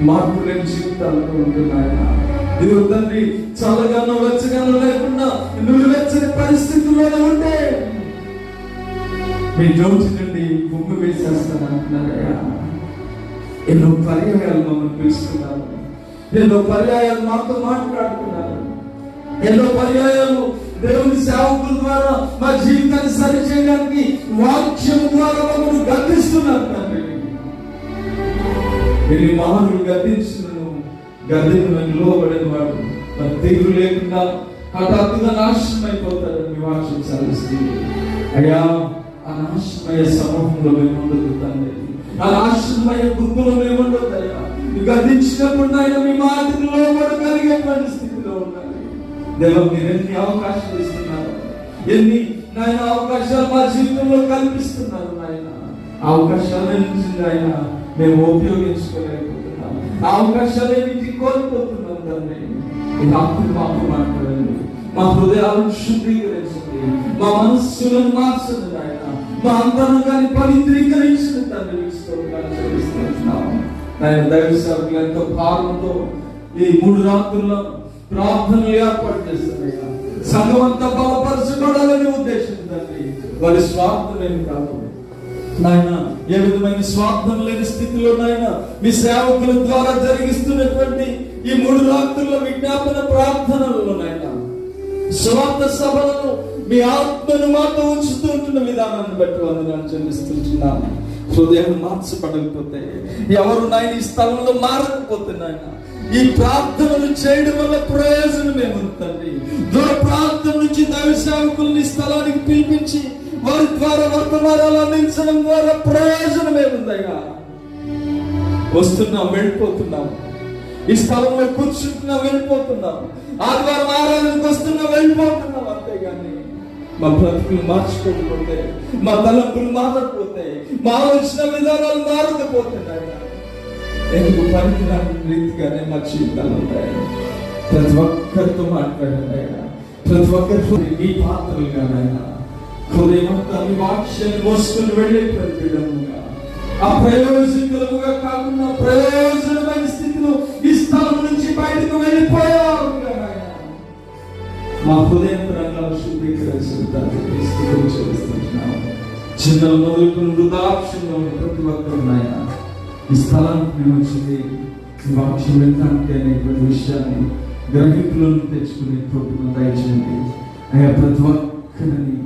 మార్పు లేని జీవితాలతో ఉంటున్నాయన. ఇదిగో తండ్రి, చల్లగానో వెచ్చగానో లేకుండా నువ్వు వెచ్చని పరిస్థితుల్లోనే ఉంటే మీ నోటి నుండి బొమ్మ వేసేస్తాను అంటున్నారయ్యా. ఎన్నో పర్యాయాలు మమ్మల్ని పిలుస్తున్నారు, ఎన్నో పర్యాయాలు మాతో మాట్లాడుతున్నారు, ఎన్నో పర్యాయాలు దేవుని సేవకుల ద్వారా మా జీవితాన్ని సరి చేయడానికి వాక్యం ద్వారా మమ్మల్ని గద్దిస్తున్నారు తండ్రి. ఎన్ని మహానులు గద్దించినను గద్దెకు లోబడిన వాడు మరి తీరు లేకుండా హఠాత్తుగా నాశనం అయిపోతాడని వాక్యం చదివిస్తుంది. అయ్యా, ఆ నాశనమయ్యే సమూహంలో మేము ఉండదు తండ్రి, ఆ నాశనమయ్యే గుంపులో మేము ఉండదు అయ్యా. గద్దించినప్పుడు ఆయన మీ మాటకు లోబడగలిగేటువంటి స్థితిలో ఉండాలి. దేవ, మీరు ఎన్ని అవకాశాలు ఇస్తున్నారు, ఎన్ని నాయన అవకాశాలు మా జీవితంలో కల్పిస్తున్నారు నాయన. అవకాశాలు ఆయన మేము ఉపయోగించుకోలేకపోతున్నాం, ఆ అవకాశాలు ఏమిటి కోల్పోతున్నాం తండ్రి. ఇది అప్పుడు మాకు మాట్లాడండి, మా హృదయాలను శుద్ధీకరించండి, మా మనస్సులను మార్చండి ఆయన, మా అంతరంగాన్ని పవిత్రీకరించండి తండ్రి. ఆయన దైవ సేవకులు ఎంతో భారంతో ఈ 3 రాత్రుల్లో ప్రార్థనలు ఏర్పాటు చేస్తారయ్యా. సంఘం అంతా బలపరచబడాలని ఉద్దేశం తండ్రి. వారి స్వార్థమేమి కాదు నాయన, ఏ విధమైన స్వార్థం లేని స్థితిలో నాయన మీ సేవకుల ద్వారా జరిగిస్తున్నటువంటి ఈ 3 రాత్రుల విజ్ఞాపన ప్రార్థనలలో నాయన స్వార్థ సభలను మీ ఆత్మను మాతో ఉంచుతూ ఉంటున్న విధానాన్ని బట్టి వందనాలు చెల్లిస్తున్నాను. హృదయం మార్చబడకపోతే, ఎవరు నాయన ఈ స్థలంలో మారకపోతే నాయన ఈ ప్రార్థనలు చేయడం వల్ల ప్రయోజనం ఏముందండి? దూర ప్రాంతం నుంచి దైవ సేవకుల్ని స్థలానికి పిలిపించి వారి ద్వారా వర్తమానాలు అందించడం ద్వారా ప్రయోజనం ఏముందయ్యా? వస్తున్నాం, వెళ్ళిపోతున్నాం, ఈ స్థలంలో కూర్చుంటున్నాం, వెళ్ళిపోతున్నాం, ఆదివారం ఆరాధనకు వస్తున్నాం, వెళ్ళిపోతున్నాం. అంతేగాని మా బ్రతుకులు మార్చుకోకపోతే, మా తలంపులు మారకపోతే, మా ఆలోచన విధానాలు మారకపోతున్నాయి, ఎందుకు పనికిరాని రీతిగానే మా జీవితాలు ఉంటాయి. ప్రతి ఒక్కరితో మాట్లాడండి, ప్రతి ఒక్కరితో మీ పాత్రలుగానైనా హృదయం మీ వాక్యాన్ని మోసుకుని వెళ్ళేటువంటి విధముగా, అప్రయోజకులుగా కాకుండా ప్రయోజనమైన స్థితిలో ఈ స్థలం నుంచి బయటకు వెళ్ళిపోయేవారుగా మా హృదయం రంగాలు శుద్ధీకరించుకుంటారు. చిన్న మొదలుకుని వృద్ధాప్యంలో ప్రతి ఒక్కరు నాయన ఈ స్థలానికి వచ్చింది వాక్యం వినడానికి అనేటువంటి విషయాన్ని గ్రహింపులను తెచ్చుకునే కృపను దయచేయండి అయ్యా. ప్రతి ఒక్కరిని